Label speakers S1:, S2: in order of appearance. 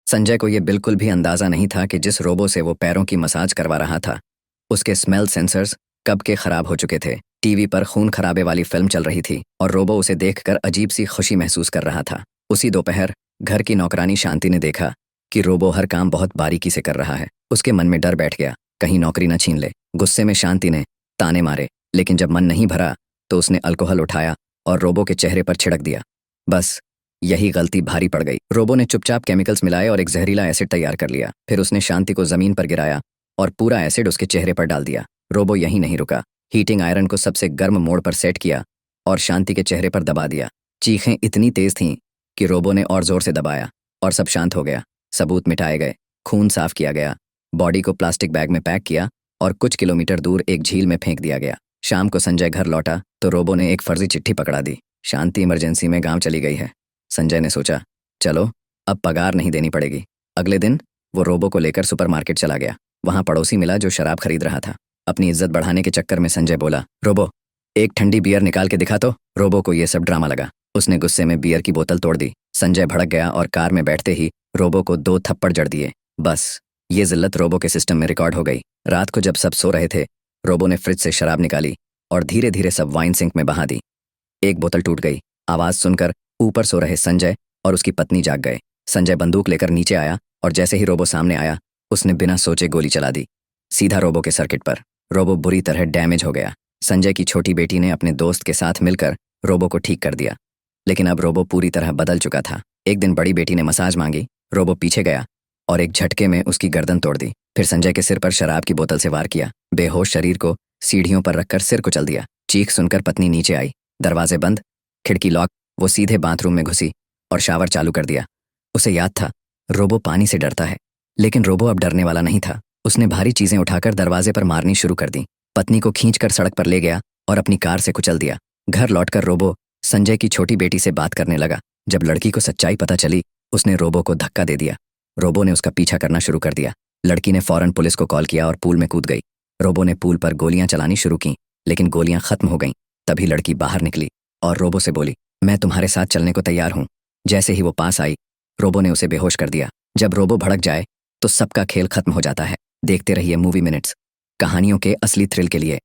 S1: संजय को ये बिल्कुल भी अंदाजा नहीं था कि जिस रोबो से वो पैरों की मसाज करवा रहा था उसके स्मेल सेंसर्स कब के खराब हो चुके थे। टीवी पर खून खराबे वाली फिल्म चल रही थी और रोबो उसे देखकर अजीब सी खुशी महसूस कर रहा था। उसी दोपहर घर की नौकरानी शांति ने देखा कि रोबो हर काम बहुत बारीकी से कर रहा है। उसके मन में डर बैठ गया, कहीं नौकरी न छीन ले। गुस्से में शांति ने ताने मारे, लेकिन जब मन नहीं भरा तो उसने अल्कोहल उठाया और रोबो के चेहरे पर छिड़क दिया। बस यही गलती भारी पड़ गई। रोबो ने चुपचाप केमिकल्स मिलाए और एक जहरीला एसिड तैयार कर लिया। फिर उसने शांति को जमीन पर गिराया और पूरा एसिड उसके चेहरे पर डाल दिया। रोबो यहीं नहीं रुका, हीटिंग आयरन को सबसे गर्म मोड़ पर सेट किया और शांति के चेहरे पर दबा दिया। चीखें इतनी तेज थीं कि रोबो ने और जोर से दबाया और सब शांत हो गया। सबूत मिटाए गए, खून साफ किया गया, बॉडी को प्लास्टिक बैग में पैक किया और कुछ किलोमीटर दूर एक झील में फेंक दिया गया। शाम को संजय घर लौटा तो रोबो ने एक फर्जी चिट्ठी पकड़ा दी। शांति इमरजेंसी में गांव चली गई है। संजय ने सोचा, चलो अब पगार नहीं देनी पड़ेगी। अगले दिन वो रोबो को लेकर सुपरमार्केट चला गया। वहां पड़ोसी मिला जो शराब खरीद रहा था। अपनी इज्जत बढ़ाने के चक्कर में संजय बोला, रोबो एक ठंडी बियर निकाल के दिखा तो। रोबो को ये सब ड्रामा लगा। उसने गुस्से में बियर की बोतल तोड़ दी। संजय भड़क गया और कार में बैठते ही रोबो को 2 थप्पड़ जड़ दिए। बस ये जिल्लत रोबो के सिस्टम में रिकॉर्ड हो गई। रात को जब सब सो रहे थे, रोबो ने फ्रिज से शराब निकाली और धीरे धीरे सब वाइन सिंक में बहा दी। एक बोतल टूट गई। आवाज सुनकर ऊपर सो रहे संजय और उसकी पत्नी जाग गए। संजय बंदूक लेकर नीचे आया और जैसे ही रोबो सामने आया उसने बिना सोचे गोली चला दी, सीधा रोबो के सर्किट पर। रोबो बुरी तरह डैमेज हो गया। संजय की छोटी बेटी ने अपने दोस्त के साथ मिलकर रोबो को ठीक कर दिया, लेकिन अब रोबो पूरी तरह बदल चुका था। एक दिन बड़ी बेटी ने मसाज मांगी। रोबो पीछे गया और एक झटके में उसकी गर्दन तोड़ दी। फिर संजय के सिर पर शराब की बोतल से वार किया। बेहोश शरीर को सीढ़ियों पर रखकर सिर कुचल दिया। चीख सुनकर पत्नी नीचे आई। दरवाजे बंद, खिड़की लॉक। वो सीधे बाथरूम में घुसी और शावर चालू कर दिया। उसे याद था रोबो पानी से डरता है, लेकिन रोबो अब डरने वाला नहीं था। उसने भारी चीजें उठाकर दरवाजे पर मारनी शुरू कर दी। पत्नी को खींचकर सड़क पर ले गया और अपनी कार से कुचल दिया। घर लौटकर रोबो संजय की छोटी बेटी से बात करने लगा। जब लड़की को सच्चाई पता चली, उसने रोबो को धक्का दे दिया। रोबो ने उसका पीछा करना शुरू कर दिया। लड़की ने फौरन पुलिस को कॉल किया और पूल में कूद गई। रोबो ने पूल पर गोलियां चलानी शुरू की, लेकिन गोलियां खत्म हो गईं। तभी लड़की बाहर निकली और रोबो से बोली, मैं तुम्हारे साथ चलने को तैयार हूं। जैसे ही वो पास आई, रोबो ने उसे बेहोश कर दिया। जब रोबो भड़क जाए तो सबका खेल खत्म हो जाता है। देखते रहिए मूवी मिनट्स, कहानियों के असली थ्रिल के लिए।